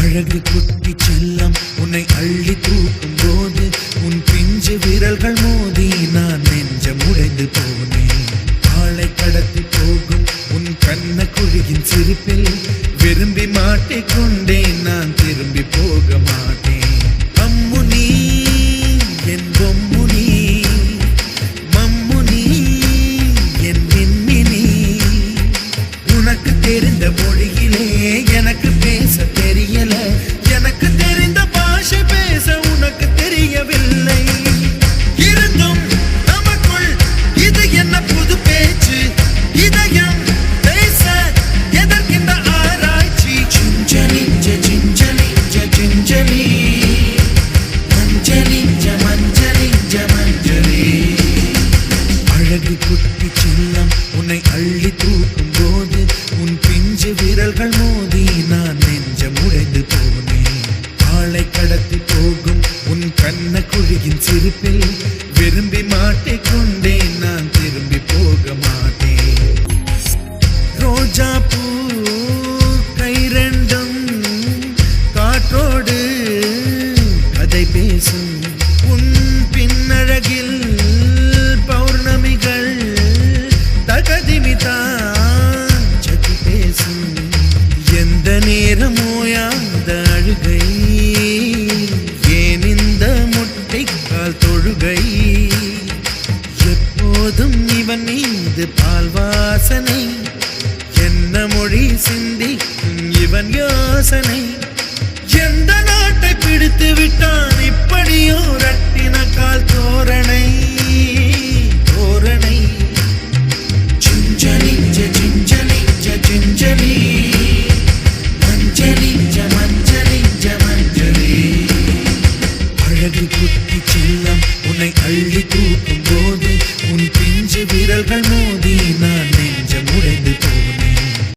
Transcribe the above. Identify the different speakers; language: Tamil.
Speaker 1: அழகு குட்டி செல்லம் உன்னை அள்ளி தூக்கும் போது உன் பிஞ்சு விரல்கள் மோதி நான் நெஞ்சம் உடைந்து போனேன். ஆளை கடத்தி போகும் உன் கண்ண குழியின் சிரிப்பில் விரும்பி மாட்டிக்கொண்டேன். நான் திரும்பி போக மாட்டேன். அம்மு நீ என் பொம்மு நீ, மம்மு நீ என் விண்மினி. உனக்கு தெரிந்த மொழியிலே எனக்கு பேச தெரியல, எனக்கு தெரிந்த பாஷை பேச உனக்கு தெரியவில்லை. இருந்தும் நமக்குள் இது என்ன புது பேச்சு, இதயம் பேச எதற்கின்ற ஆராய்ச்சி. Gingelly gingelly gingelly மஞ்சளி மஞ்சளி மஞ்சளி. அழகு குட்டி செல்லம் உன்னை அள்ளி தூக்கும் போது உன் பிஞ்சு விரல்கள் மோதி நான் நெஞ்சம் உடைந்து போனேன். ஆளை கடத்தி போகும் உன் கண்ண குழியின் சிரிப்பில் விரும்பி மாட்டிக்கொண்டேன். நான் திரும்பி போக மாட்டேன். ரோஜா பூ கை ரெண்டும் காற்றோடு கதை பேசும். உன் பின்னழகில் பௌர்ணமிகள் தகதிமிதான் சதி பேசும். எந்த நேரமோயாத அழுகை, ஏன் இந்த முட்டைக்கால் தொழுகை. எப்போதும் இவன் மீது பால் வாசனை, என்ன மொழி சிந்தி இவன் யோசனை. எந்த நாட்டை பிடித்து விட்டான் இப்படியோ ரட்டின கால் தோரணை தோரணை. Gingelly gingelly gingelly மஞ்சளி மஞ்சளி மஞ்சளி. அழகு குட்டி செல்லம் உன்னை அள்ளி தூக்கும் போது உன் பிஞ்சு விரல்கள் மோதி